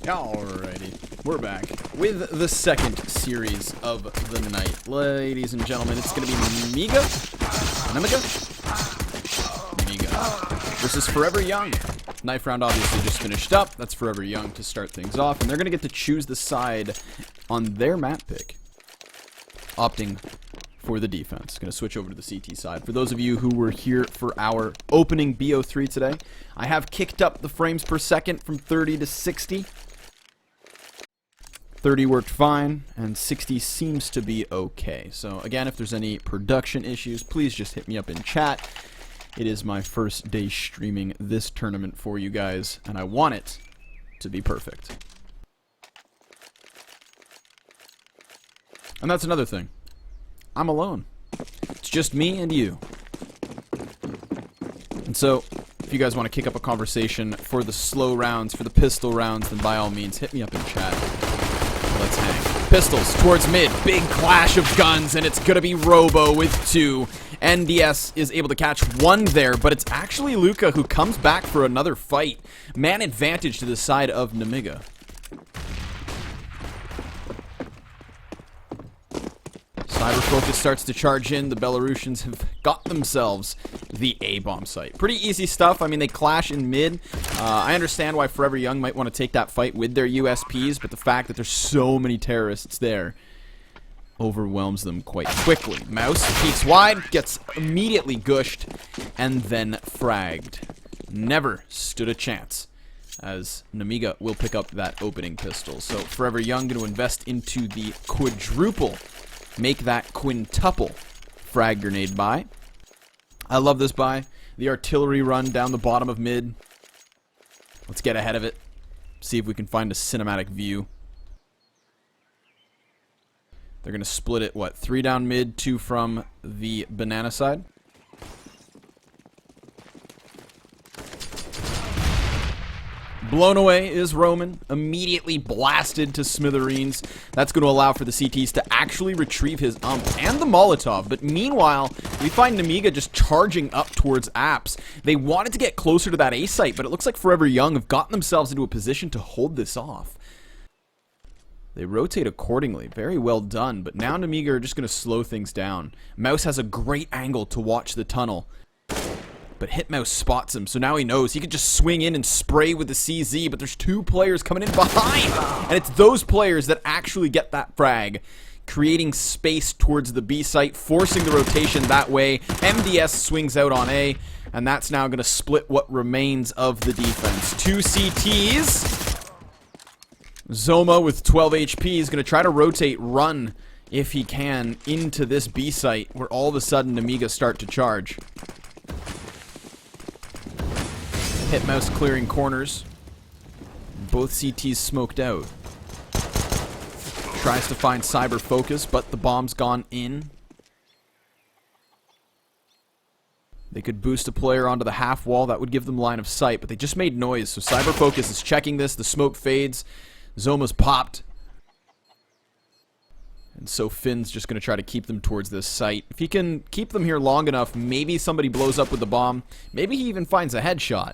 Alrighty, we're back with the second series of the night. Ladies and gentlemen, it's going to be Nemiga versus forEVR Young. Knife round obviously just finished up. That's forEVR Young to start things off, and they're going to get to choose the side on their map pick, opting for the defense. Going to switch over to the CT side. For those of you who were here for our opening BO3 today, I have kicked up the frames per second from 30 to 60. 30 worked fine, and 60 seems to be okay. So again, if there's any production issues, please just hit me up in chat. It is my first day streaming this tournament for you guys, and I want it to be perfect. And that's another thing. I'm alone. It's just me and you. And so, if you guys want to kick up a conversation for the slow rounds, for the pistol rounds, then by all means, hit me up in chat. Let's hang. Pistols towards mid. Big clash of guns, and it's going to be Robo with 2. NDS is able to catch 1 there, but it's actually Luca who comes back for another fight. Man advantage to the side of Nemiga. Cyber Focus starts to charge in. The Belarusians have got themselves the A-bomb site. Pretty easy stuff. I mean, they clash in mid. I understand why forEVR Young might want to take that fight with their USPs, but the fact that there's so many terrorists there overwhelms them quite quickly. Mouse peeks wide, gets immediately gushed, and then fragged. Never stood a chance, as Nemiga will pick up that opening pistol. So forEVR Young going to invest into the quadruple, make that quintuple frag grenade buy. I love this buy. The artillery run down the bottom of mid. Let's get ahead of it. See if we can find a cinematic view. They're going to split it, what, 3 down mid, 2 from the banana side. Blown away is Roman, immediately blasted to smithereens. That's going to allow for the CTs to actually retrieve his ump and the Molotov. But meanwhile, we find Nemiga just charging up towards apps. They wanted to get closer to that A site, but it looks like forEVR Young have gotten themselves into a position to hold this off. They rotate accordingly. Very well done. But now Nemiga are just going to slow things down. Mouse has a great angle to watch the tunnel, but Hitmouse spots him, so now he knows he could just swing in and spray with the CZ, but there's 2 players coming in behind, and it's those players that actually get that frag, creating space towards the B site, forcing the rotation that way. MDS swings out on A, and that's now going to split what remains of the defense. 2 CTs. Zoma with 12 HP is going to try to rotate, run, if he can, into this B site, where all of a sudden Nemiga start to charge. Hitmouse clearing corners. Both CTs smoked out. Tries to find Cyber Focus, but the bomb's gone in. They could boost a player onto the half wall. That would give them line of sight, but they just made noise. So Cyber Focus is checking this. The smoke fades. Zoma's popped. And so Finn's just going to try to keep them towards this site. If he can keep them here long enough, maybe somebody blows up with the bomb. Maybe he even finds a headshot.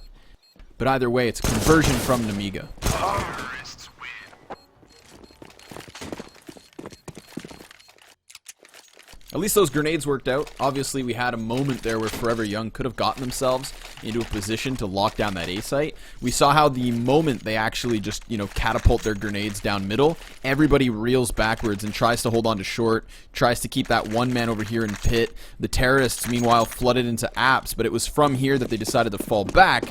But either way, it's a conversion from Nemiga. At least those grenades worked out. Obviously, we had a moment there where forEVR Young could have gotten themselves into a position to lock down that A site. We saw how the moment they actually just, catapult their grenades down middle, everybody reels backwards and tries to hold on to short, tries to keep that one man over here in pit. The terrorists, meanwhile, flooded into apps, but it was from here that they decided to fall back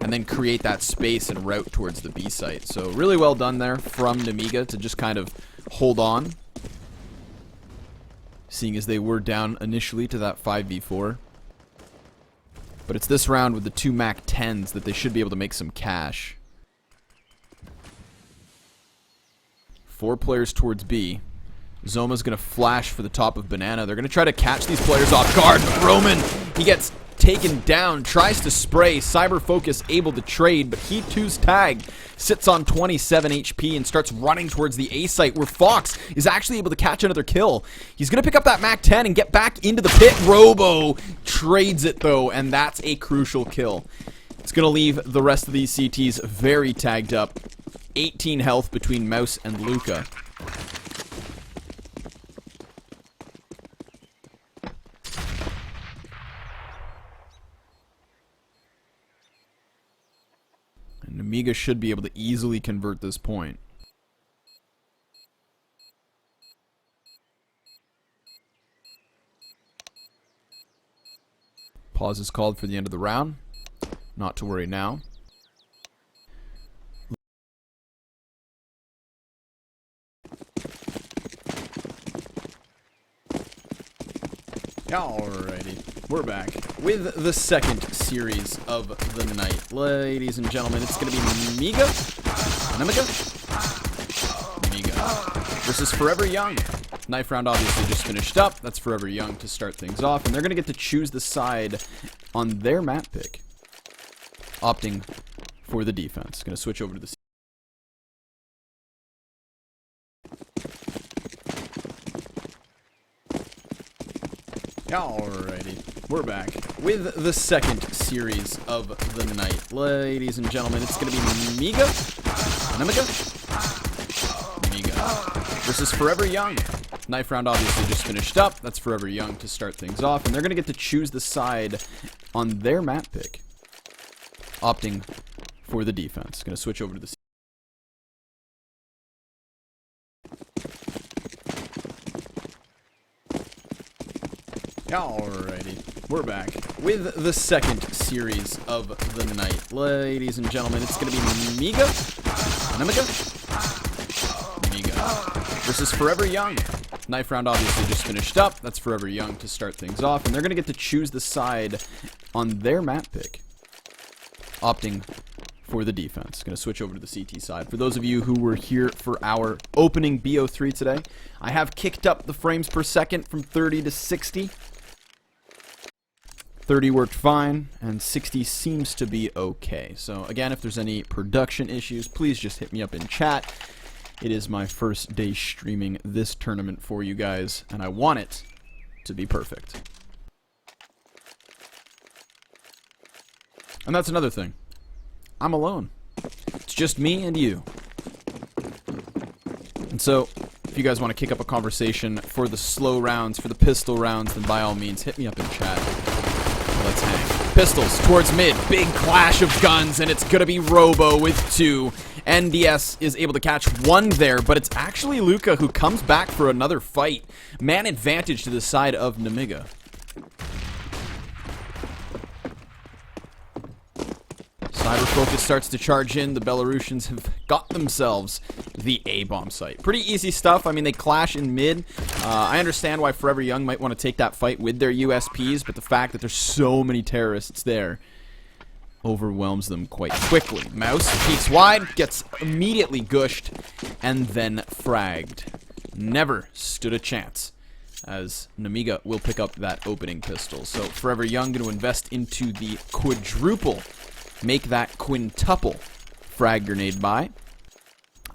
and then create that space and route towards the B site. So really well done there from Nemiga to just kind of hold on, seeing as they were down initially to that 5v4. But it's this round with the 2 Mac 10s that they should be able to make some cash. 4 players towards B. Zoma's going to flash for the top of Banana. They're going to try to catch these players off guard. Roman, he gets taken down, tries to spray. Cyber Focus able to trade, but he too's tagged. Sits on 27 HP and starts running towards the A site, where Fox is actually able to catch another kill. He's going to pick up that Mac 10 and get back into the pit. Robo trades it though, and that's a crucial kill. It's going to leave the rest of these CTs very tagged up. 18 health between Mouse and Luca. And Nemiga should be able to easily convert this point. Pause is called for the end of the round. Not to worry now. Alrighty, we're back with the second series of the night. Ladies and gentlemen, it's going to be Nemiga versus Forever Young. Knife round obviously just finished up. That's Forever Young to start things off, and they're going to get to choose the side on their map pick, opting for the defense. Going to switch over to the Alrighty, we're back with the second series of the night. Ladies and gentlemen, it's going to be Nemiga versus Forever Young. Knife round obviously just finished up. That's Forever Young to start things off, and they're going to get to choose the side on their map pick, opting for the defense. Going to switch over to the Alrighty, we're back with the second series of the night. Ladies and gentlemen, it's going to be Nemiga versus Forever Young. Knife round obviously just finished up. That's Forever Young to start things off, and they're going to get to choose the side on their map pick, opting for the defense. Going to switch over to the CT side. For those of you who were here for our opening BO3 today, I have kicked up the frames per second from 30 to 60. 30 worked fine, and 60 seems to be okay. So again, if there's any production issues, please just hit me up in chat. It is my first day streaming this tournament for you guys, and I want it to be perfect. And that's another thing. I'm alone. It's just me and you. And so, if you guys want to kick up a conversation for the slow rounds, for the pistol rounds, then by all means, hit me up in chat. Let's hang. Pistols towards mid. Big clash of guns, and it's going to be Robo with 2. NDS is able to catch 1 there, but it's actually Luca who comes back for another fight. Man advantage to the side of Nemiga. Cyber Focus starts to charge in. The Belarusians have got themselves the A-bomb site. Pretty easy stuff. I mean, they clash in mid. I understand why Forever Young might want to take that fight with their USPs, but the fact that there's so many terrorists there overwhelms them quite quickly. Mouse peeks wide, gets immediately gushed, and then fragged. Never stood a chance, as Nemiga will pick up that opening pistol. So Forever Young going to invest into the quadruple, make that quintuple frag grenade buy.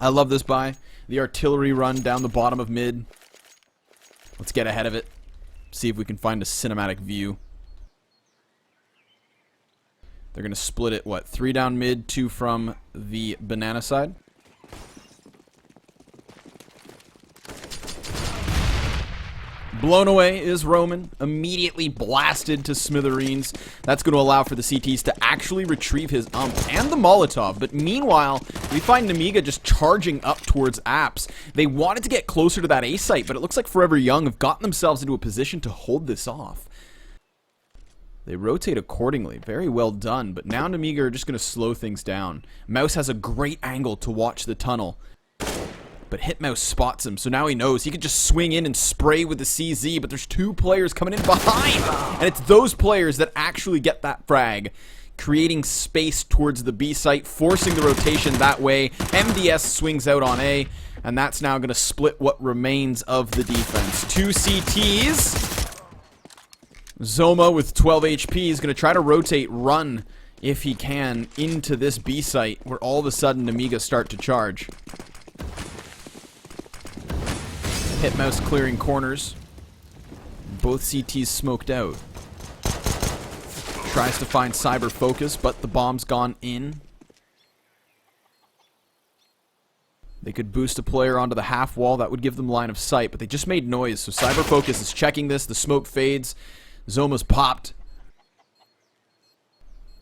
I love this buy. The artillery run down the bottom of mid. Let's get ahead of it. See if we can find a cinematic view. They're going to split it, what, 3 down mid, 2 from the banana side. Blown away is Roman, immediately blasted to smithereens. That's going to allow for the CTs to actually retrieve his ump and the Molotov. But meanwhile, we find Nemiga just charging up towards apps. They wanted to get closer to that A site, but it looks like Forever Young have gotten themselves into a position to hold this off. They rotate accordingly. Very well done. But now Nemiga are just going to slow things down. Mouse has a great angle to watch the tunnel, but Hitmouse spots him, so now he knows he could just swing in and spray with the CZ, but there's 2 players coming in behind, and it's those players that actually get that frag, creating space towards the B site, forcing the rotation that way. MDS swings out on A, and that's now going to split what remains of the defense. 2 CTs. Zoma with 12 HP is going to try to rotate, run, if he can, into this B site, where all of a sudden Nemiga start to charge. Hitmouse clearing corners. Both CTs smoked out. Tries to find Cyber Focus, but the bomb's gone in. They could boost a player onto the half wall. That would give them line of sight, but they just made noise. So Cyber Focus is checking this. The smoke fades. Zoma's popped.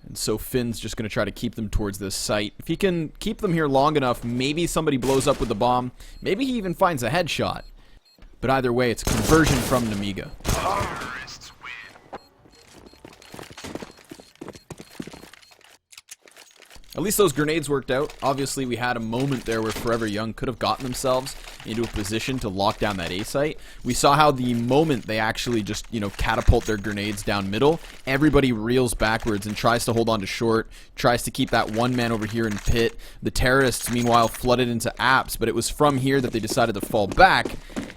And so Finn's just going to try to keep them towards this site. If he can keep them here long enough, maybe somebody blows up with the bomb. Maybe he even finds a headshot. But either way, it's a conversion from Nemiga. At least those grenades worked out. Obviously, we had a moment there where Forever Young could have gotten themselves into a position to lock down that A site. We saw how the moment they actually just, catapult their grenades down middle, everybody reels backwards and tries to hold on to short, tries to keep that one man over here in pit. The terrorists, meanwhile, flooded into apps, but it was from here that they decided to fall back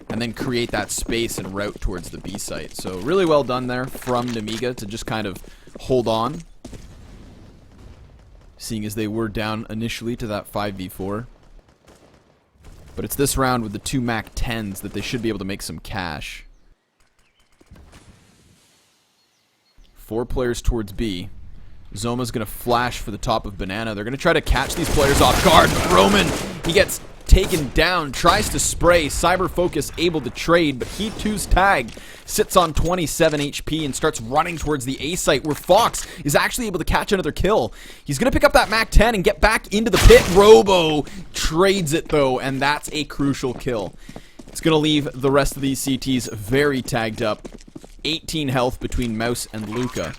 and then create that space and route towards the B site. So really well done there from Nemiga to just kind of hold on, seeing as they were down initially to that 5v4. But it's this round with the 2 MAC 10s that they should be able to make some cash. 4 players towards B. Zoma's going to flash for the top of Banana. They're going to try to catch these players off guard. But Roman, he gets taken down, tries to spray. Cyber Focus able to trade, but he too's tagged. Sits on 27 HP and starts running towards the A site where Fox is actually able to catch another kill. He's going to pick up that MAC 10 and get back into the pit. Robo trades it though, and that's a crucial kill. It's going to leave the rest of these CTs very tagged up. 18 health between Mouse and Luca.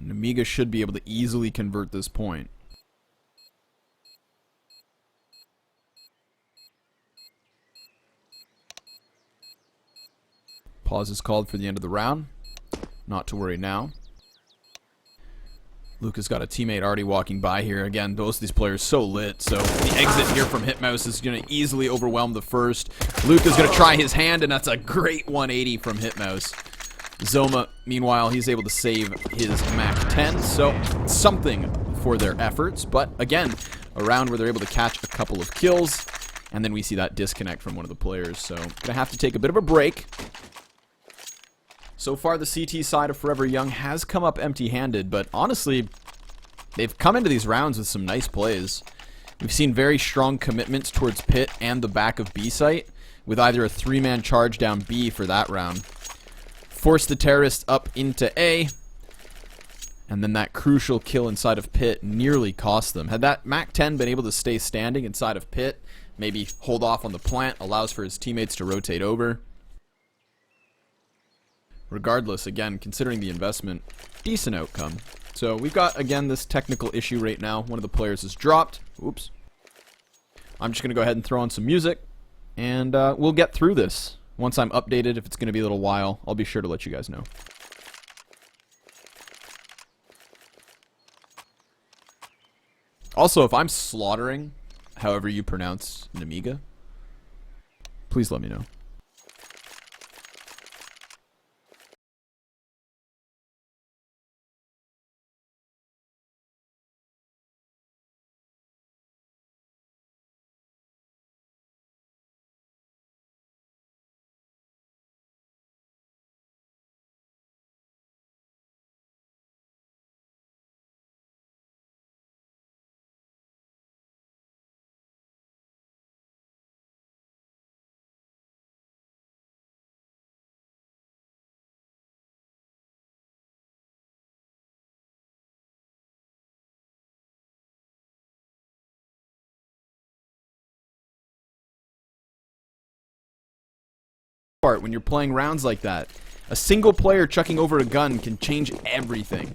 Nemiga should be able to easily convert this point. Pause is called for the end of the round. Not to worry now. Luca's got a teammate already walking by here. Again, both of these players so lit, so the exit here from Hitmouse is going to easily overwhelm the first. Luca's going to try his hand, and that's a great 180 from Hitmouse. Zoma, meanwhile, he's able to save his MAC 10, so something for their efforts. But again, a round where they're able to catch a couple of kills, and then we see that disconnect from one of the players. So gonna have to take a bit of a break. So far, the CT side of Forever Young has come up empty-handed, but honestly, they've come into these rounds with some nice plays. We've seen very strong commitments towards pit and the back of B site, with either a 3-man charge down B for that round. Forced the terrorists up into A, and then that crucial kill inside of pit nearly cost them. Had that MAC 10 been able to stay standing inside of pit, maybe hold off on the plant, allows for his teammates to rotate over. Regardless, again, considering the investment, decent outcome. So we've got, again, this technical issue right now. One of the players is dropped. Oops. I'm just going to go ahead and throw on some music, and we'll get through this. Once I'm updated, if it's going to be a little while, I'll be sure to let you guys know. Also, if I'm slaughtering however you pronounce Nemiga, please let me know. When you're playing rounds like that, a single player chucking over a gun can change everything.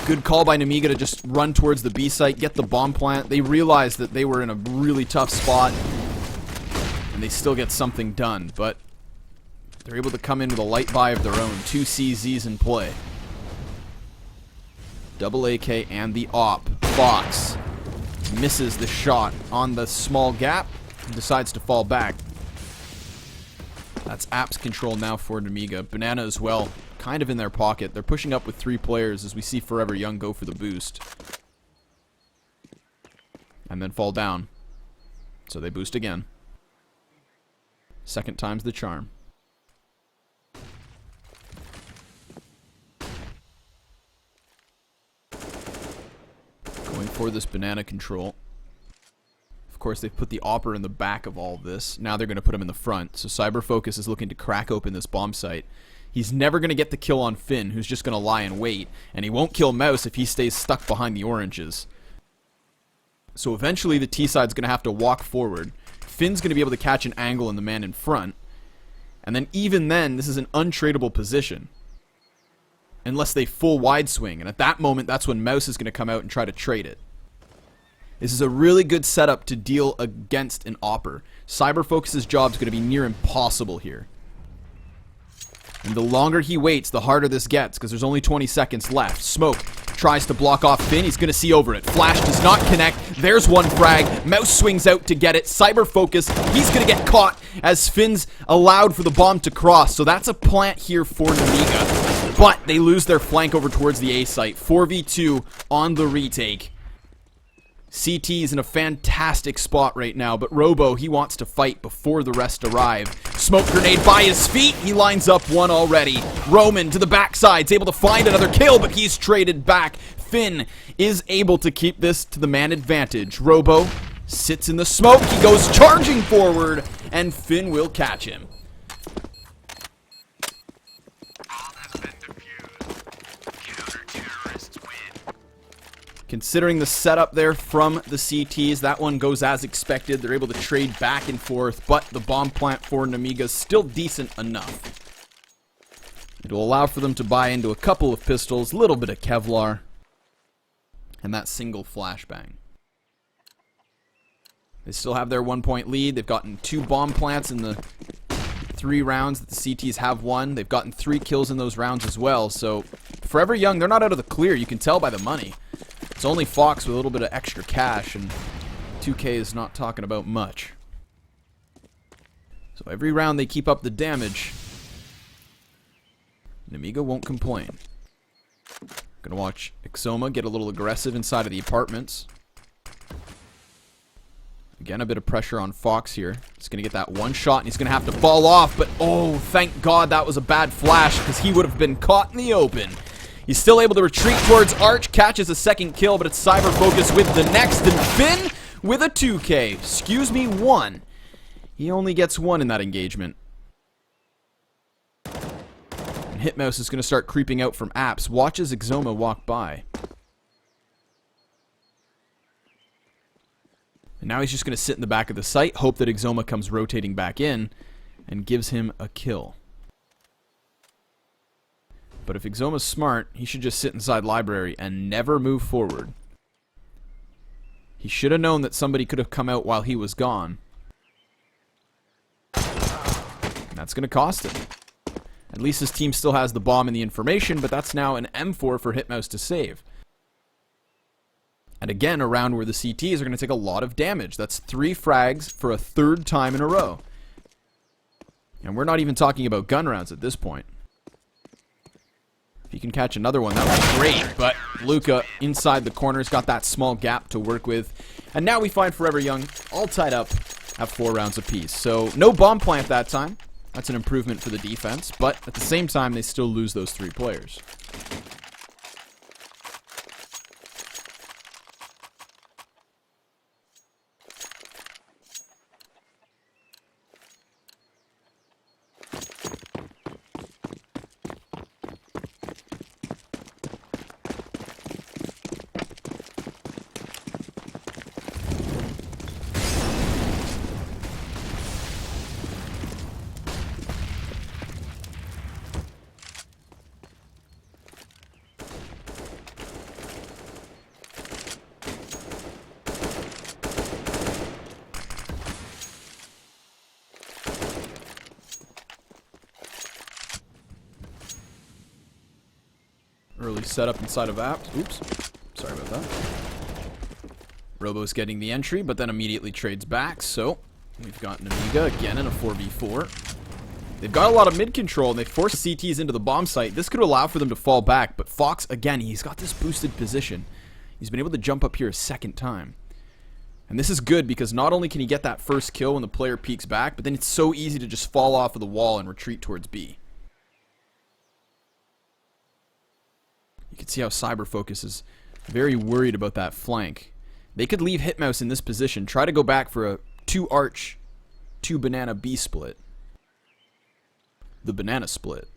Good call by Nemiga to just run towards the B site, get the bomb plant. They realized that they were in a really tough spot, and they still get something done, but they're able to come in with a light buy of their own. 2 CZs in play. Double AK and the op. Fox misses the shot on the small gap and decides to fall back. That's apps control now for Nemiga. Banana as well, kind of in their pocket. They're pushing up with 3 players as we see Forever Young go for the boost. And then fall down. So they boost again. Second time's the charm. Going for this banana control. Of course, they've put the Opper in the back of all of this. Now they're going to put him in the front. So CyberFocus is looking to crack open this bomb site. He's never going to get the kill on Finn, who's just going to lie and wait. And he won't kill Mouse if he stays stuck behind the oranges. So eventually the T-side's going to have to walk forward. Finn's going to be able to catch an angle on the man in front. And then even then, this is an untradeable position. Unless they full wide swing. And at that moment, that's when Mouse is going to come out and try to trade it. This is a really good setup to deal against an Opper. CyberFocus's job is going to be near impossible here. And the longer he waits, the harder this gets, because there's only 20 seconds left. Smoke tries to block off Finn. He's going to see over it. Flash does not connect. There's one frag. Mouse swings out to get it. CyberFocus, he's going to get caught as Finn's allowed for the bomb to cross. So that's a plant here for Nemiga. But they lose their flank over towards the A site. 4v2 on the retake. CT is in a fantastic spot right now, but Robo, he wants to fight before the rest arrive. Smoke grenade by his feet. He lines up one already. Roman to the backside, is able to find another kill, but he's traded back. Finn is able to keep this to the man advantage. Robo sits in the smoke. He goes charging forward, and Finn will catch him. Considering the setup there from the CTs, that one goes as expected. They're able to trade back and forth, but the bomb plant for Nemiga is still decent enough. It'll allow for them to buy into a couple of pistols, a little bit of Kevlar, and that single flashbang. They still have their 1-point lead. They've gotten 2 bomb plants in the 3 rounds that the CTs have won. They've gotten 3 kills in those rounds as well, so Forever Young, they're not out of the clear. You can tell by the money. It's only Fox with a little bit of extra cash, and 2K is not talking about much. So every round they keep up the damage. Nemiga won't complain. Gonna watch Ixoma get a little aggressive inside of the apartments. Again, a bit of pressure on Fox here. He's gonna get that one shot, and he's gonna have to fall off, but oh, thank God that was a bad flash, because he would have been caught in the open. He's still able to retreat towards Arch, catches a second kill, but it's CyberFocus with the next, and Finn with a 2K. Excuse me, 1. He only gets 1 in that engagement. And Hitmouse is going to start creeping out from apps. Watches Ixoma walk by. And now he's just going to sit in the back of the site, hope that Ixoma comes rotating back in, and gives him a kill. But if Ixoma's smart, he should just sit inside library and never move forward. He should have known that somebody could have come out while he was gone. And that's going to cost him. At least his team still has the bomb and the information, but that's now an M4 for Hitmouse to save. And again, a round where the CTs are going to take a lot of damage. That's 3 frags for a 3rd time in a row. And we're not even talking about gun rounds at this point. If you can catch another one, that would be great. But Luca inside the corner's got that small gap to work with. And now we find Forever Young all tied up at 4 rounds apiece. So no bomb plant that time. That's an improvement for the defense. But at the same time, they still lose those 3 players. Early setup inside of apps. Oops. Sorry about that. Robo's getting the entry, but then immediately trades back. So we've got Nemiga again in a 4v4. They've got a lot of mid control, and they force CTs into the bomb site. This could allow for them to fall back, but Fox, again, he's got this boosted position. He's been able to jump up here a 2nd time. And this is good because not only can he get that first kill when the player peeks back, but then it's so easy to just fall off of the wall and retreat towards B. You can see how Cyberfocus is very worried about that flank. They could leave Hitmouse in this position, try to go back for a 2 arch, 2 banana B split. The banana split.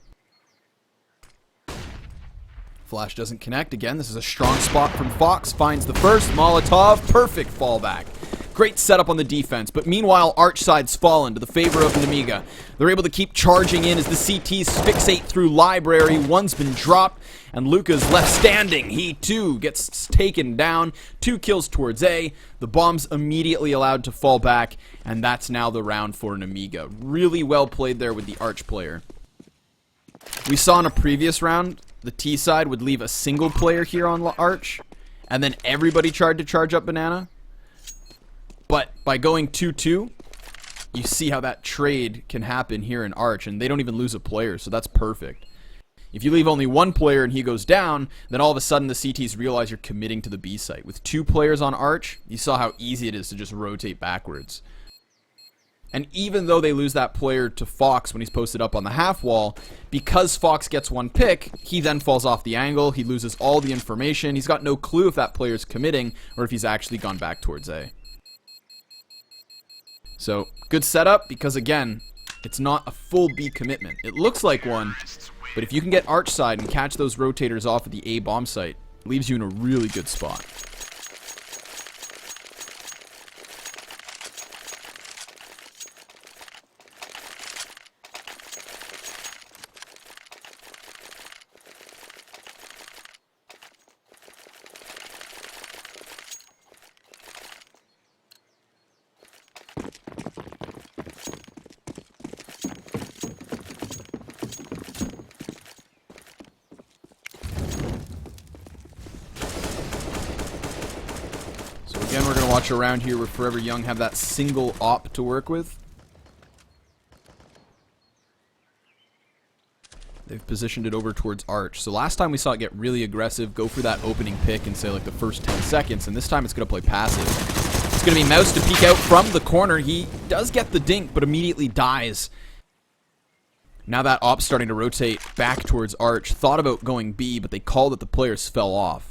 Flash doesn't connect. Again, this is a strong spot from Fox. Finds the first. Molotov. Perfect fallback. Great setup on the defense. But meanwhile, Arch side's fallen to the favor of Nemiga. They're able to keep charging in as the CTs fixate through library. One's been dropped, and Luca's left standing. He, too, gets taken down. 2 kills towards A. The bomb's immediately allowed to fall back, and that's now the round for Nemiga. Really well played there with the Arch player. We saw in a previous round, the T side would leave a single player here on Arch, and then everybody tried to charge up banana. But by going 2-2, you see how that trade can happen here in Arch, and they don't even lose a player, so that's perfect. If you leave only 1 player and he goes down, then all of a sudden the CTs realize you're committing to the B site. With 2 players on Arch, you saw how easy it is to just rotate backwards. And even though they lose that player to Fox when he's posted up on the half wall, because Fox gets 1 pick, he then falls off the angle, he loses all the information, he's got no clue if that player's committing or if he's actually gone back towards A. So, good setup, because again, it's not a full B commitment. It looks like one, but if you can get Arch side and catch those rotators off of the A bomb site, it leaves you in a really good spot. Again, we're going to watch around here where Forever Young have that single op to work with. They've positioned it over towards Arch. So last time we saw it get really aggressive, go for that opening pick in, say, like the first 10 seconds, and this time it's going to play passive. It's going to be Mouse to peek out from the corner. He does get the dink, but immediately dies. Now that op's starting to rotate back towards Arch. Thought about going B, but they called that the players fell off.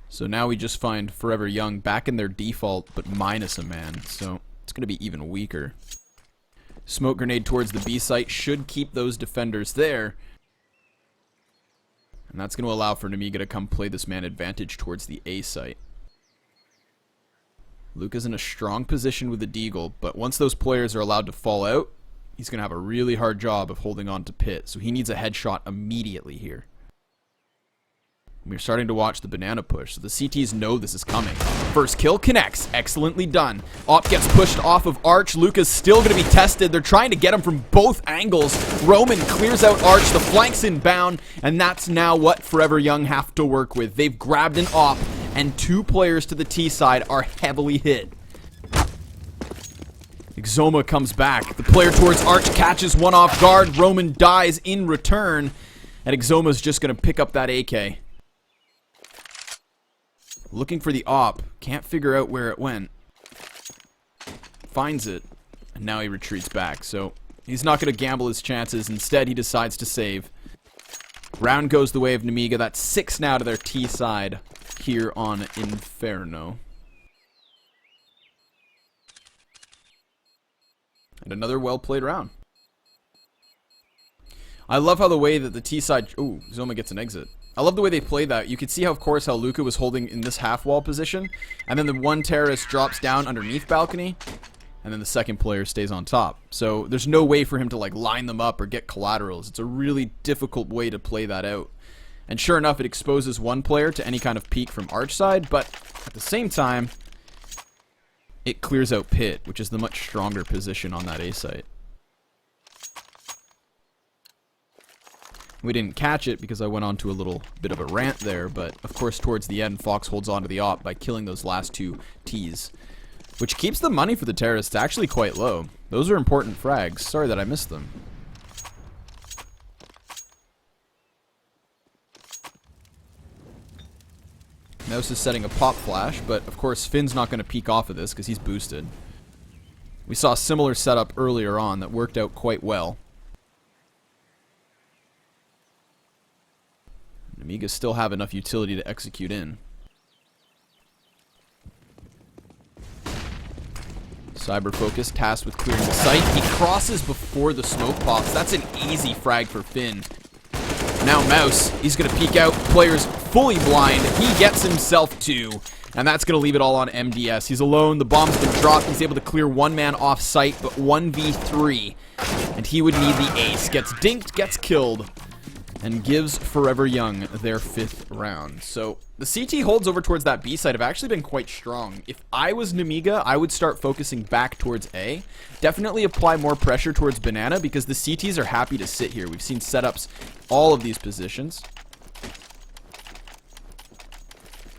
So now we just find Forever Young back in their default, but minus a man. So it's going to be even weaker. Smoke grenade towards the B site should keep those defenders there. And that's going to allow for Nemiga to come play this man advantage towards the A site. Luca's in a strong position with the deagle, but once those players are allowed to fall out, he's going to have a really hard job of holding on to Pit. So he needs a headshot immediately here. We're starting to watch the banana push, so the CTs know this is coming. First kill connects. Excellently done. Op gets pushed off of Arch. Luca's still going to be tested. They're trying to get him from both angles. Roman clears out Arch. The flank's inbound, and that's now what Forever Young have to work with. They've grabbed an op, and 2 players to the T side are heavily hit. Exoma comes back. The player towards Arch catches one off guard. Roman dies in return, and Exoma's just going to pick up that AK. Looking for the op. Can't figure out where it went. Finds it. And now he retreats back. So he's not going to gamble his chances. Instead, he decides to save. Round goes the way of Nemiga. That's 6 now to their T side here on Inferno. And another well-played round. I love how the way that the T side... Ooh, Zoma gets an exit. I love the way they played that. You could see how, of course, how Luca was holding in this half-wall position, and then the one terrorist drops down underneath balcony, and then the second player stays on top. So there's no way for him to, like, line them up or get collaterals. It's a really difficult way to play that out. And sure enough, it exposes one player to any kind of peek from Arch side, but at the same time, it clears out Pit, which is the much stronger position on that A site. We didn't catch it because I went on to a little bit of a rant there, but of course towards the end, Fox holds on to the op by killing those last 2 Ts, which keeps the money for the terrorists actually quite low. Those are important frags. Sorry that I missed them. Mouse is setting a pop flash, but of course Finn's not going to peek off of this because he's boosted. We saw a similar setup earlier on that worked out quite well. Nemiga still have enough utility to execute in. Cyber Focus tasked with clearing the site. He crosses before the smoke pops. That's an easy frag for Finn. Now Mouse, he's going to peek out. Player's fully blind. He gets himself two. And that's going to leave it all on MDS. He's alone. The bomb's been dropped. He's able to clear one man off site, but 1v3. And he would need the ace. Gets dinked, gets killed, and gives Forever Young their 5th round. So the CT holds over towards that B side have actually been quite strong. If I was Nemiga, I would start focusing back towards A. Definitely apply more pressure towards Banana because the CTs are happy to sit here. We've seen setups all of these positions.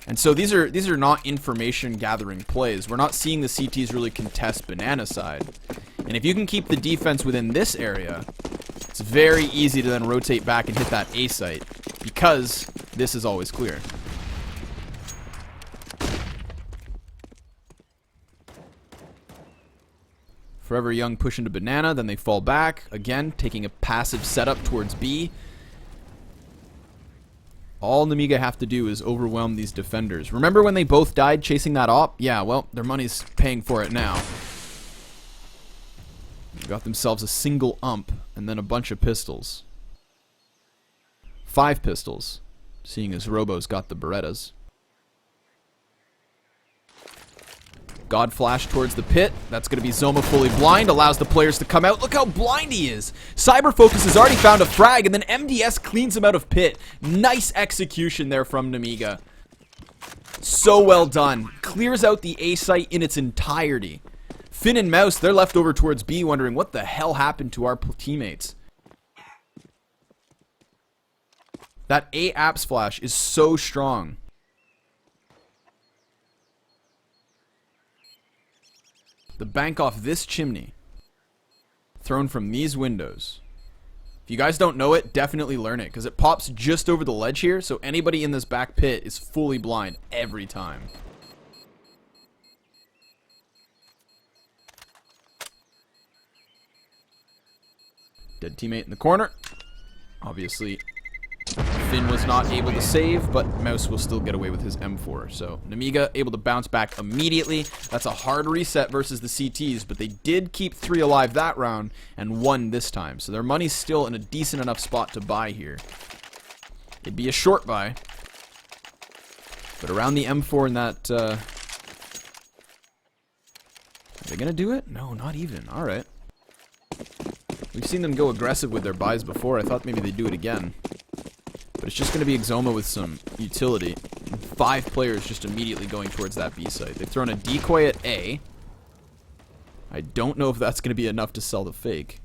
And so these are not information gathering plays. We're not seeing the CTs really contest Banana side. And if you can keep the defense within this area, it's very easy to then rotate back and hit that A site because this is always clear. Forever Young push into Banana, then they fall back. Again, taking a passive setup towards B. All Nemiga have to do is overwhelm these defenders. Remember when they both died chasing that op? Yeah, well, their money's paying for it now. They got themselves a single ump and then a bunch of pistols. 5 pistols, seeing as Robo's got the Berettas. God Flash towards the pit. That's going to be Zoma fully blind. Allows the players to come out. Look how blind he is. Cyber Focus has already found a frag, and then MDS cleans him out of pit. Nice execution there from Nemiga. So well done. Clears out the A site in its entirety. Finn and Mouse, they're left over towards B wondering what the hell happened to our teammates. That A apps flash is so strong. The bank off this chimney, thrown from these windows. If you guys don't know it, definitely learn it, because it pops just over the ledge here, so anybody in this back pit is fully blind every time. Dead teammate in the corner. Obviously, Finn was not able to save, but Mouse will still get away with his M4. So Nemiga able to bounce back immediately. That's a hard reset versus the CTs, but they did keep 3 alive that round and 1 this time. So their money's still in a decent enough spot to buy here. It'd be a short buy, but around the M4 in that... Are they going to do it? No, not even. All right. We've seen them go aggressive with their buys before. I thought maybe they'd do it again. But it's just going to be Exoma with some utility. 5 players just immediately going towards that B site. They've thrown a decoy at A. I don't know if that's going to be enough to sell the fake.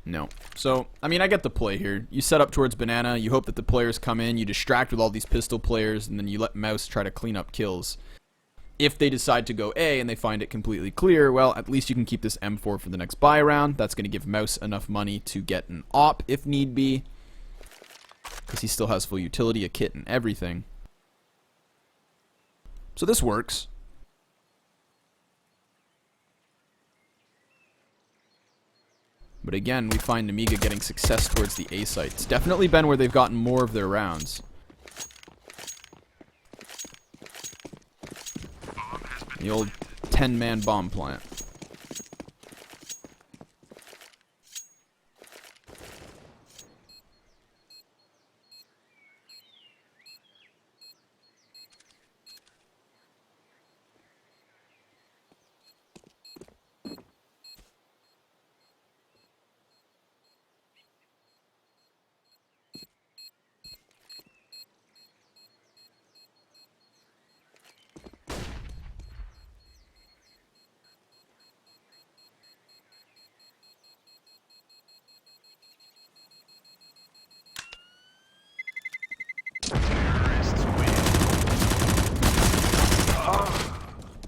No. So, I mean, I get the play here. You set up towards Banana, you hope that the players come in, you distract with all these pistol players, and then you let Mouse try to clean up kills. If they decide to go A and they find it completely clear, well, at least you can keep this M4 for the next buy round. That's going to give Mouse enough money to get an op if need be, because he still has full utility, a kit, and everything. So this works. But again, we find Nemiga getting success towards the A site. It's definitely been where they've gotten more of their rounds. The old 10-man bomb plant.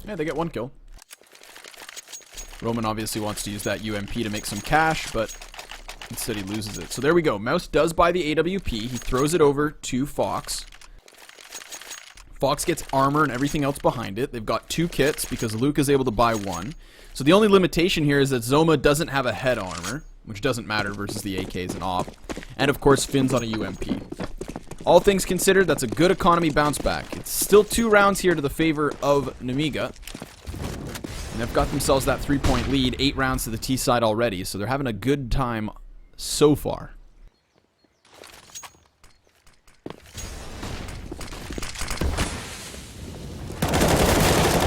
Yeah, they get 1 kill. Roman obviously wants to use that UMP to make some cash, but instead he loses it. So there we go. Mouse does buy the AWP. He throws it over to foX. foX gets armor and everything else behind it. They've got 2 kits because Luke is able to buy 1. So the only limitation here is that Zoma doesn't have a head armor, which doesn't matter versus the AKs and AWP. And of course, Finn's on a UMP. All things considered, that's a good economy bounce back. It's still 2 rounds here to the favor of Nemiga. And they've got themselves that 3-point lead, 8 rounds to the T side already, so they're having a good time so far.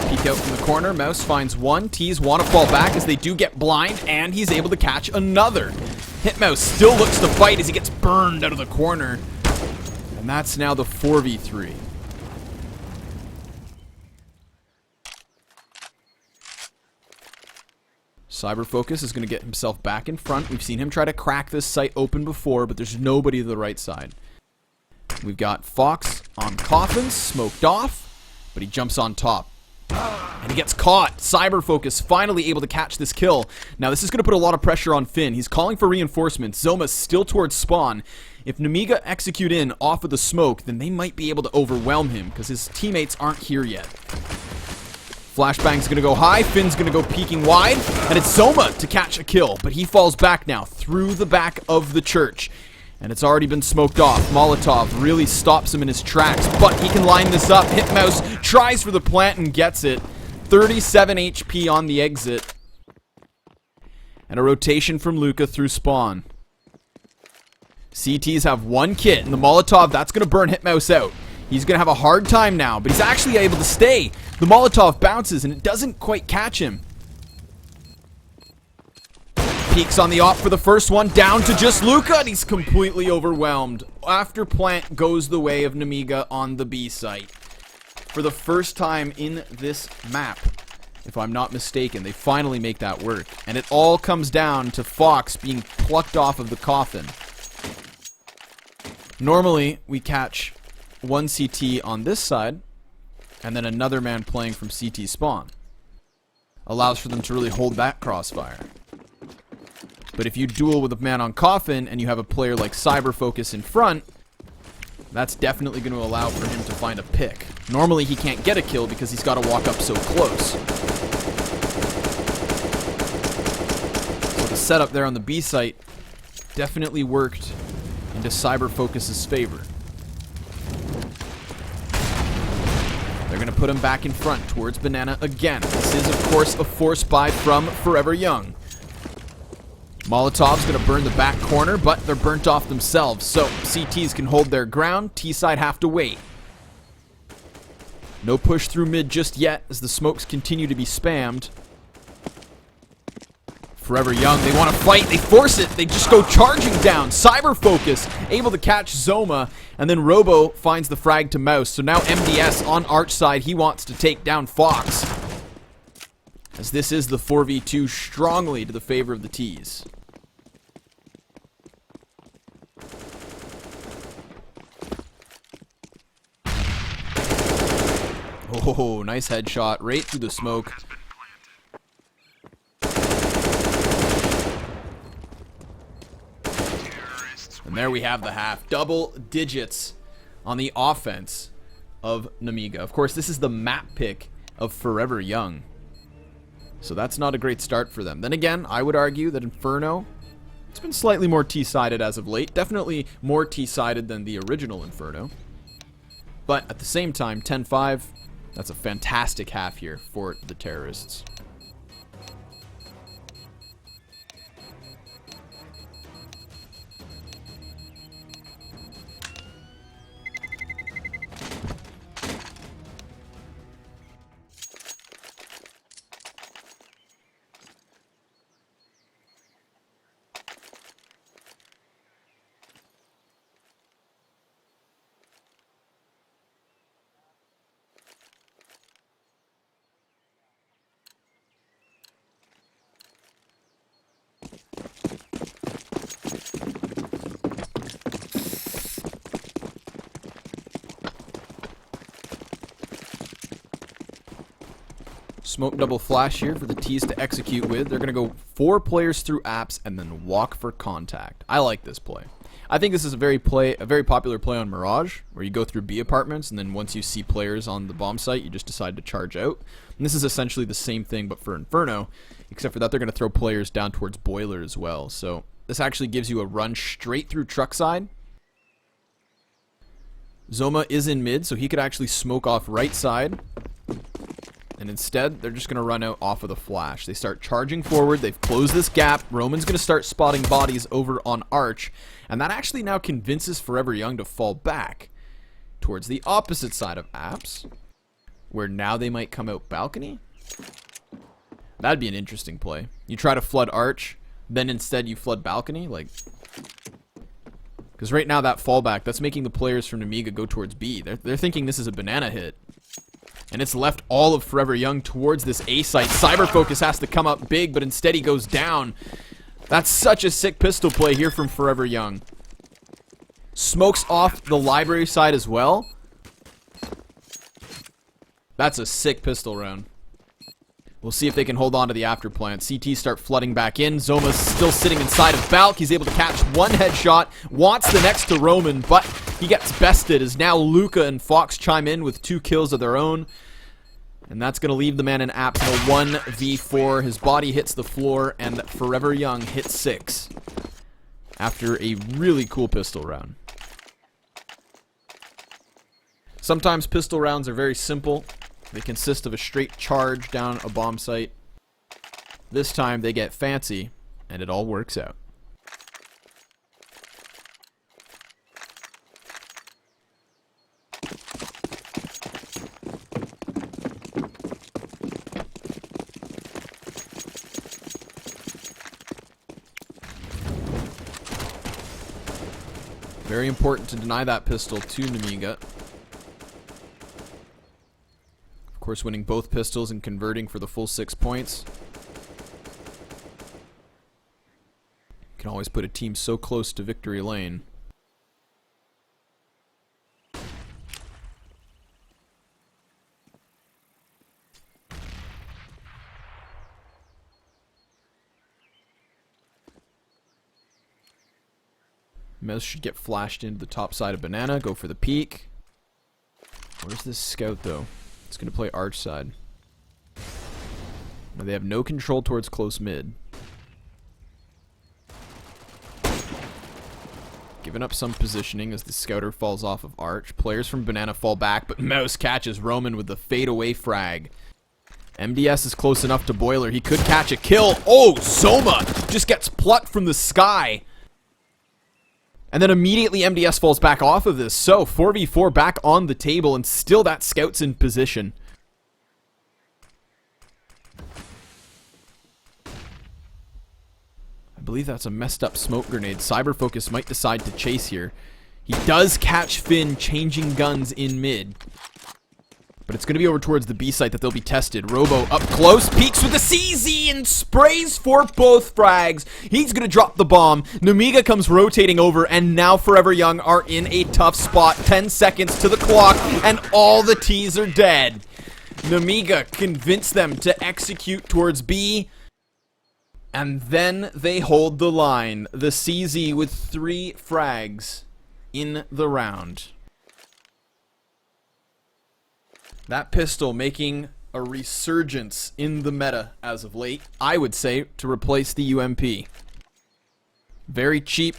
Peek out from the corner, Mouse finds 1. T's want to fall back as they do get blind, and he's able to catch another. Hitmouse still looks to fight as he gets burned out of the corner. And that's now the 4v3. CyberFocus is going to get himself back in front. We've seen him try to crack this site open before, but there's nobody to the right side. We've got foX on Coffins, smoked off, but he jumps on top. And he gets caught. CyberFocus finally able to catch this kill. Now this is going to put a lot of pressure on Finn. He's calling for reinforcements. Zoma's still towards spawn. If Nemiga execute in off of the smoke, then they might be able to overwhelm him because his teammates aren't here yet. Flashbang's going to go high. Finn's going to go peeking wide. And it's Zoma to catch a kill. But he falls back now through the back of the church. And it's already been smoked off. Molotov really stops him in his tracks. But he can line this up. Hitmouse tries for the plant and gets it. 37 HP on the exit. And a rotation from Luca through spawn. CTs have 1 kit. And the Molotov, that's going to burn Hitmouse out. He's going to have a hard time now, but he's actually able to stay. The Molotov bounces, and it doesn't quite catch him. Peeks on the op for the first one, down to just Luca, and he's completely overwhelmed. After plant goes the way of Nemiga on the B site. For the first time in this map, if I'm not mistaken, they finally make that work. And it all comes down to foX being plucked off of the coffin. Normally, we catch 1 CT on this side, and then another man playing from CT spawn. Allows for them to really hold that crossfire. But if you duel with a man on coffin, and you have a player like CyberFocus in front, that's definitely going to allow for him to find a pick. Normally he can't get a kill because he's got to walk up so close. So the setup there on the B site definitely worked into CyberFocus's favor. They're going to put him back in front towards Banana again. This is, of course, a force buy from Forever Young. Molotov's going to burn the back corner, but they're burnt off themselves. So CTs can hold their ground. T-side have to wait. No push through mid just yet as the smokes continue to be spammed. Forever Young, they want to fight, they force it, they just go charging down. CyberFocus able to catch Zoma, and then Robo finds the frag to Mouse. So now MDS on Arch side, he wants to take down foX. As this is the 4v2 strongly to the favor of the T's. Oh, nice headshot right through the smoke. And there we have the half. Double digits on the offense of Nemiga. Of course, this is the map pick of Forever Young. So that's not a great start for them. Then again, I would argue that Inferno, it's been slightly more T-sided as of late. Definitely more T-sided than the original Inferno. But at the same time, 10-5, that's a fantastic half here for the terrorists. Smoke double flash here for the T's to execute with. They're going to go 4 players through apps and then walk for contact. I like this play. I think this is a very popular play on Mirage, where you go through B apartments, and then once you see players on the bomb site, you just decide to charge out. And this is essentially the same thing, but for Inferno, except for that they're going to throw players down towards Boiler as well. So this actually gives you a run straight through truck side. Zoma is in mid, so he could actually smoke off right side. And instead, they're just going to run out off of the flash. They start charging forward. They've closed this gap. Roman's going to start spotting bodies over on Arch. And that actually now convinces forZe.FY to fall back towards the opposite side of apps, where now they might come out balcony. That'd be an interesting play. You try to flood Arch, then instead you flood balcony. Because right now that fallback, that's making the players from Nemiga go towards B. They're thinking this is a banana hit. And it's left all of forZe.FY towards this A site. Cyber Focus has to come up big, but instead he goes down. That's such a sick pistol play here from forZe.FY. Smokes off the library side as well. That's a sick pistol round. We'll see if they can hold on to the after plant. CT start flooding back in. Zoma's still sitting inside of Balk. He's able to catch one headshot. Wants the next to Roman, but he gets bested as now Luca and Fox chime in with 2 kills of their own. And that's going to leave the man in apps in a 1v4. His body hits the floor, and forZe.FY hits 6 after a really cool pistol round. Sometimes pistol rounds are very simple. They consist of a straight charge down a bomb site. This time they get fancy, and it all works out. Very important to deny that pistol to Nemiga. Of course, winning both pistols and converting for the full 6 points. Can always put a team so close to victory lane. Mez should get flashed into the top side of Banana, go for the peek. Where's this scout though? It's going to play arch side. Now they have no control towards close mid. Giving up some positioning as the scouter falls off of arch. Players from Banana fall back, but Mouse catches Roman with the fadeaway frag. MDS is close enough to Boiler. He could catch a kill. Oh, Zoma just gets plucked from the sky. And then immediately MDS falls back off of this. So 4v4 back on the table, and still that scout's in position. I believe that's a messed up smoke grenade. Cyber Focus might decide to chase here. He does catch Finn changing guns in mid. But it's going to be over towards the B site that they'll be tested. Robo up close, peeks with the CZ and sprays for both frags. He's going to drop the bomb. Nemiga comes rotating over, and now forZe.FY are in a tough spot. 10 seconds to the clock, and all the T's are dead. Nemiga convinced them to execute towards B, and then they hold the line. The CZ with 3 frags in the round. That pistol making a resurgence in the meta as of late, I would say, to replace the UMP. Very cheap,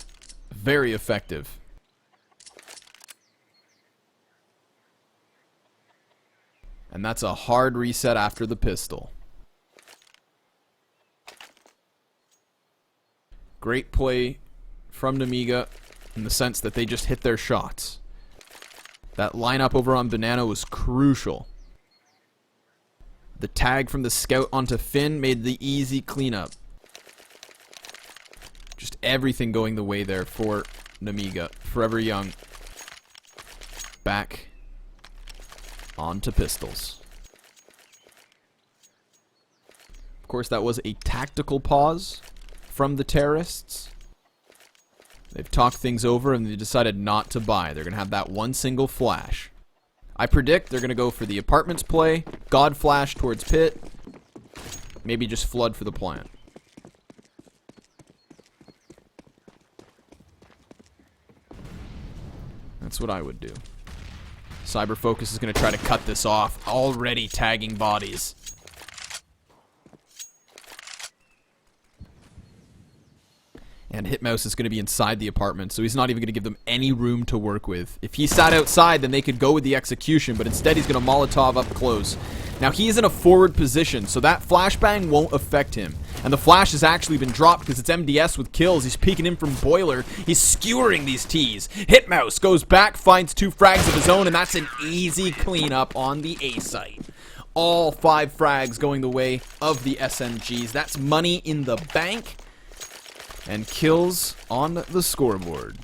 very effective. And that's a hard reset after the pistol. Great play from Nemiga in the sense that they just hit their shots. That lineup over on Banana was crucial. The tag from the scout onto Finn made the easy cleanup. Just everything going the way there for Nemiga. forZe.FY back onto pistols. Of course, that was a tactical pause from the terrorists. They've talked things over and they decided not to buy. They're going to have that one single flash. I predict they're going to go for the apartments play, God flash towards pit, maybe just flood for the plant. That's what I would do. Cyber Focus is going to try to cut this off. Already tagging bodies. And Hitmouse is going to be inside the apartment, so he's not even going to give them any room to work with. If he sat outside, then they could go with the execution, but instead he's going to Molotov up close. Now he's in a forward position, so that flashbang won't affect him. And the flash has actually been dropped because it's MDS with kills. He's peeking in from Boiler. He's skewering these T's. Hitmouse goes back, finds 2 frags of his own, and that's an easy cleanup on the A site. All 5 frags going the way of the SMGs. That's money in the bank. And kills on the scoreboard.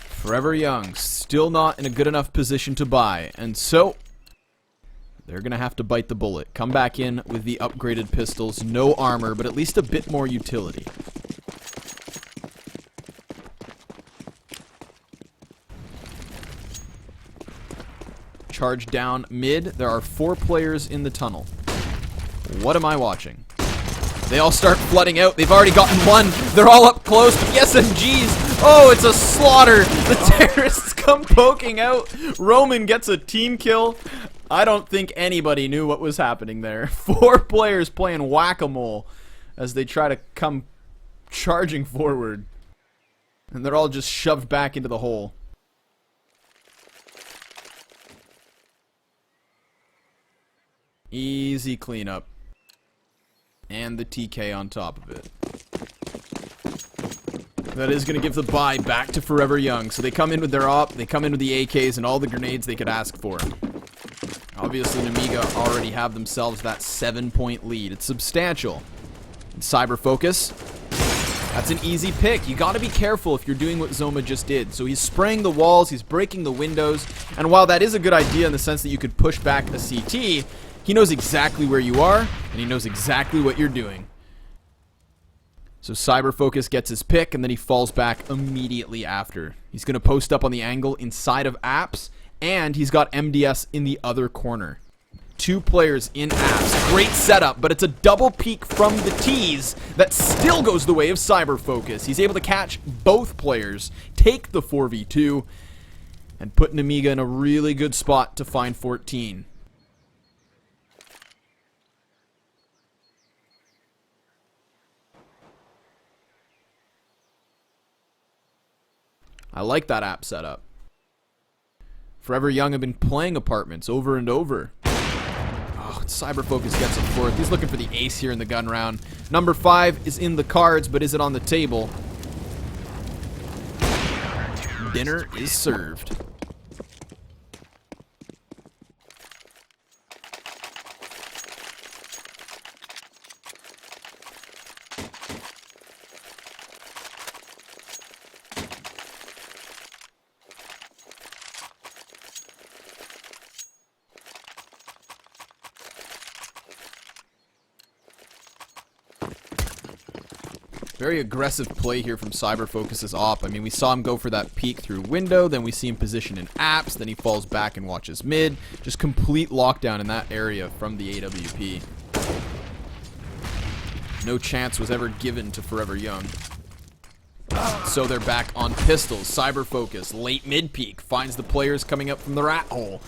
Forever Young, still not in a good enough position to buy. And so, they're going to have to bite the bullet. Come back in with the upgraded pistols. No armor, but at least a bit more utility. Charge down mid. There are 4 players in the tunnel. What am I watching? They all start flooding out. They've already gotten 1. They're all up close, but the SMGs. Oh, it's a slaughter. The terrorists come poking out. Roman gets a team kill. I don't think anybody knew what was happening there. 4 players playing whack-a-mole as they try to come charging forward. And they're all just shoved back into the hole. Easy cleanup. And the TK on top of it. That is going to give the buy back to Forever Young. So they come in with their op, they come in with the AKs and all the grenades they could ask for. Obviously, Nemiga already have themselves that 7-point lead. It's substantial. And Cyber Focus. That's an easy pick. You got to be careful if you're doing what Zoma just did. So he's spraying the walls, he's breaking the windows. And while that is a good idea in the sense that you could push back a CT, he knows exactly where you are, and he knows exactly what you're doing. So Cyber Focus gets his pick, and then he falls back immediately after. He's going to post up on the angle inside of apps, and he's got MDS in the other corner. 2 players in apps. Great setup, but it's a double peek from the T's that still goes the way of Cyber Focus. He's able to catch both players, take the 4v2, and put Nemiga in a really good spot to find 14. I like that app setup. Forever Young have been playing apartments over and over. Oh, Cyber Focus gets it for it. He's looking for the ace here in the gun round. Number 5 is in the cards, but is it on the table? Dinner is served. Very aggressive play here from Cyber Focus's op. I mean, we saw him go for that peek through window, then we see him position in apps, then he falls back and watches mid. Just complete lockdown in that area from the AWP. No chance was ever given to Forever Young. So they're back on pistols. Cyber Focus, late mid peek, finds the players coming up from the rat hole.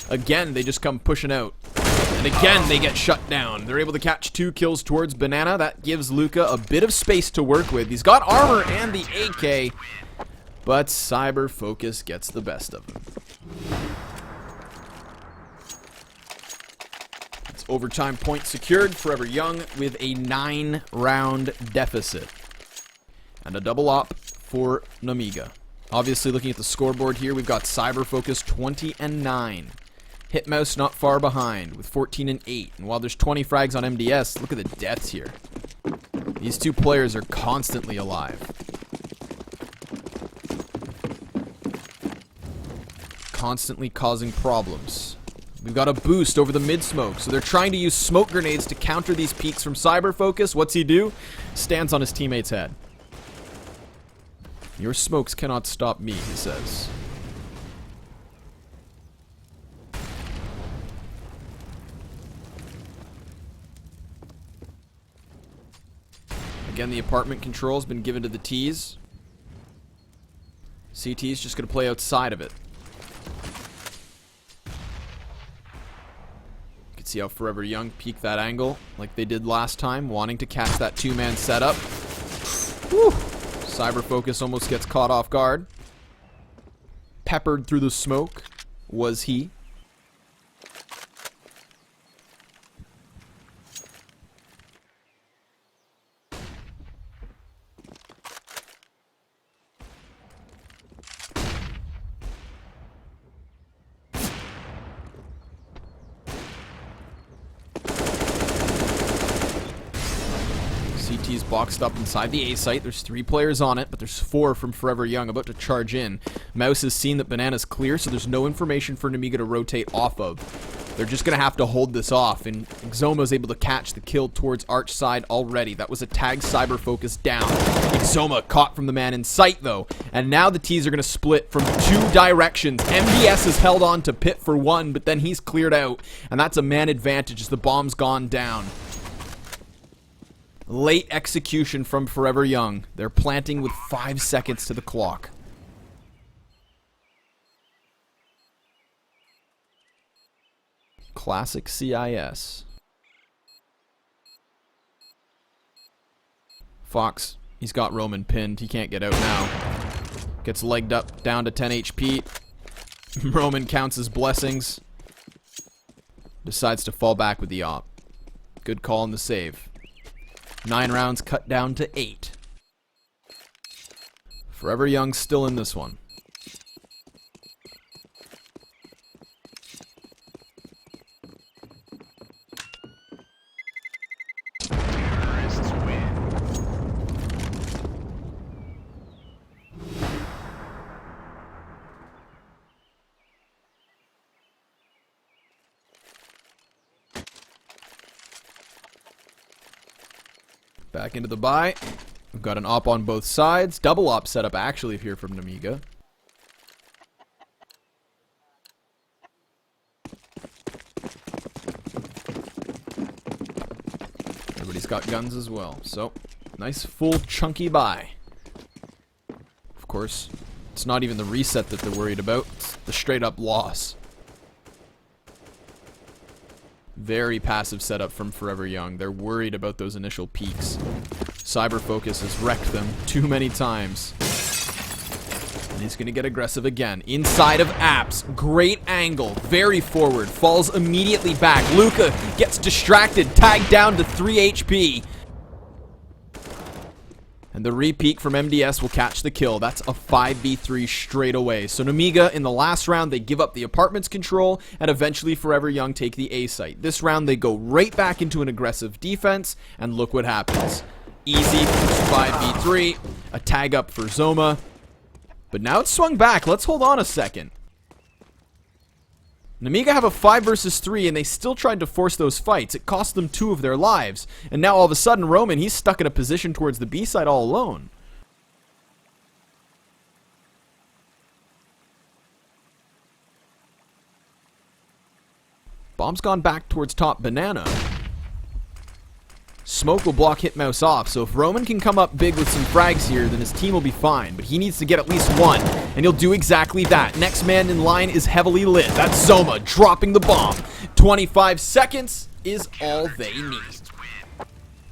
Again, they just come pushing out. And again, they get shut down. They're able to catch 2 kills towards Banana. That gives Luca a bit of space to work with. He's got armor and the AK, but Cyber Focus gets the best of him. It's overtime point secured. Forever Young with a 9-round deficit. And a double op for Nemiga. Obviously, looking at the scoreboard here, we've got Cyber Focus 20-9. Hitmouse not far behind with 14-8. And while there's 20 frags on MDS, look at the deaths here. These 2 players are constantly alive. Constantly causing problems. We've got a boost over the mid-smoke, so they're trying to use smoke grenades to counter these peaks from Cyber Focus. What's he do? Stands on his teammate's head. Your smokes cannot stop me, he says. Again, the apartment control has been given to the T's. CT's just going to play outside of it. You can see how Forever Young peeked that angle like they did last time, wanting to catch that two-man setup. Whew. Cyber Focus almost gets caught off guard. Peppered through the smoke was he. CT's boxed up inside the A site. There's 3 players on it, but there's 4 from Forever Young about to charge in. Mouse has seen that Banana's clear, so there's no information for Nemiga to rotate off of. They're just going to have to hold this off, and Exoma's able to catch the kill towards Arch side already. That was a tag Cyber Focus down. Exoma caught from the man in sight, though, and now the T's are going to split from 2 directions. MDS has held on to Pit for 1, but then he's cleared out, and that's a man advantage as the bomb's gone down. Late execution from Forever Young. They're planting with 5 seconds to the clock. Classic CIS. Fox, he's got Roman pinned. He can't get out now. Gets legged up down to 10 HP. Roman counts his blessings. Decides to fall back with the op. Good call on the save. 9 rounds cut down to 8. Forever Young still in this one. Terrorists win. Back into the buy. We've got an op on both sides. Double op setup actually here from Nemiga. Everybody's got guns as well. So, nice full chunky buy. Of course, it's not even the reset that they're worried about. It's the straight up loss. Very passive setup from Forever Young. They're worried about those initial peaks. Cyber Focus has wrecked them too many times. And he's going to get aggressive again. Inside of apps. Great angle. Very forward. Falls immediately back. Luca gets distracted. Tagged down to 3 HP. And the re-peek from MDS will catch the kill. That's a 5v3 straight away. So Nemiga, in the last round, they give up the apartment's control, and eventually Forever Young take the A site. This round, they go right back into an aggressive defense, and look what happens. Easy 5v3, a tag up for Zoma. But now it's swung back. Let's hold on a second. Nemiga have a 5 versus 3, and they still tried to force those fights. It cost them 2 of their lives. And now all of a sudden, Roman, he's stuck in a position towards the B side all alone. Bomb's gone back towards top Banana. Smoke will block Hitmouse off, so if Roman can come up big with some frags here, then his team will be fine. But he needs to get at least 1, and he'll do exactly that. Next man in line is heavily lit. That's Zoma dropping the bomb. 25 seconds is all they need.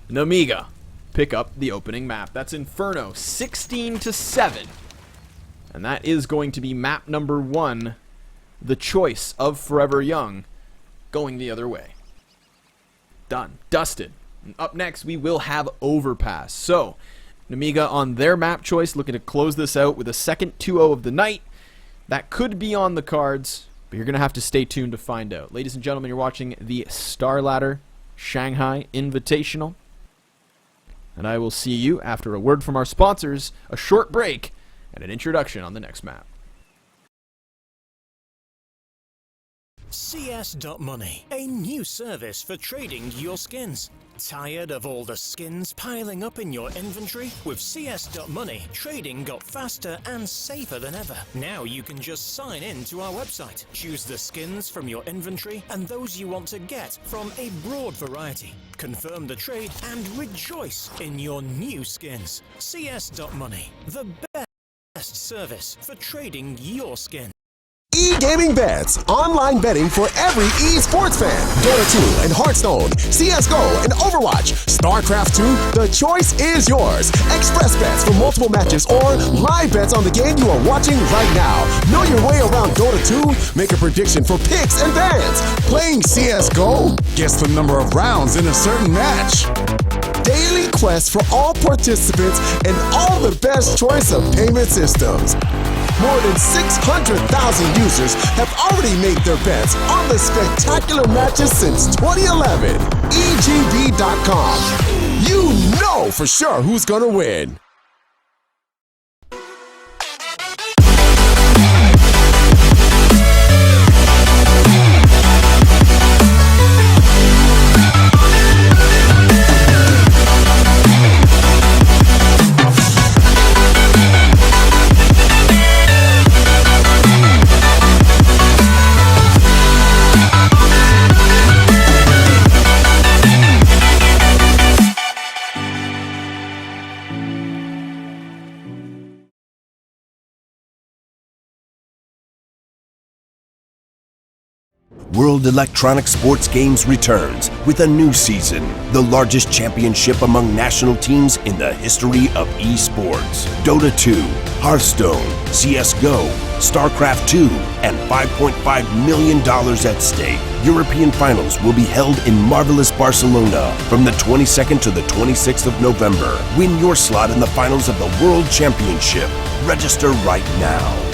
Nemiga pick up the opening map. That's Inferno, 16-7. And that is going to be map number 1, the choice of Forever Young, going the other way. Done. Dusted. And up next, we will have Overpass. So, Nemiga on their map choice, looking to close this out with a second 2-0 of the night. That could be on the cards, but you're going to have to stay tuned to find out. Ladies and gentlemen, you're watching the Star Ladder Shanghai Invitational. And I will see you after a word from our sponsors, a short break, and an introduction on the next map. CIS.Money, a new service for trading your skins. Tired of all the skins piling up in your inventory? With CS.Money, trading got faster and safer than ever. Now you can just sign in to our website, choose the skins from your inventory and those you want to get from a broad variety. Confirm the trade and rejoice in your new skins. CS.Money, the best service for trading your skin. E-gaming bets, online betting for every esports fan. Dota 2 and Hearthstone, CSGO and Overwatch, StarCraft 2, the choice is yours. Express bets for multiple matches or live bets on the game you are watching right now. Know your way around Dota 2, make a prediction for picks and bans. Playing CSGO, guess the number of rounds in a certain match. Daily quests for all participants and all the best choice of payment systems. More than 600,000 users have already made their bets on the spectacular matches since 2011. EGB.com. You know for sure who's gonna win. World Electronic Sports Games returns with a new season, the largest championship among national teams in the history of esports. Dota 2, Hearthstone, CSGO, StarCraft 2, and $5.5 million at stake. European finals will be held in marvelous Barcelona from the 22nd to the 26th of November. Win your slot in the finals of the World Championship. Register right now.